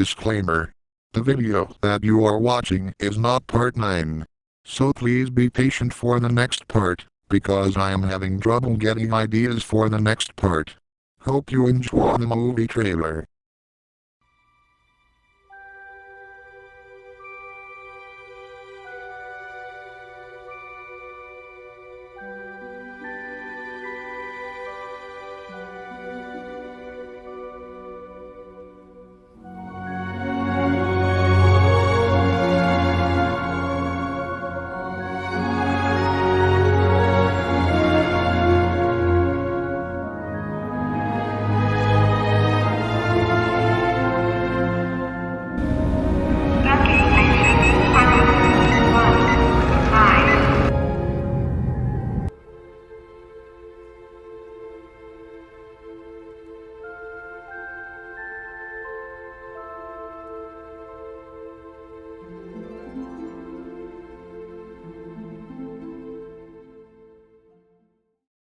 Disclaimer. The video that you are watching is not part 9. So please be patient for the next part, because I am having trouble getting ideas for the next part. Hope you enjoy the movie trailer.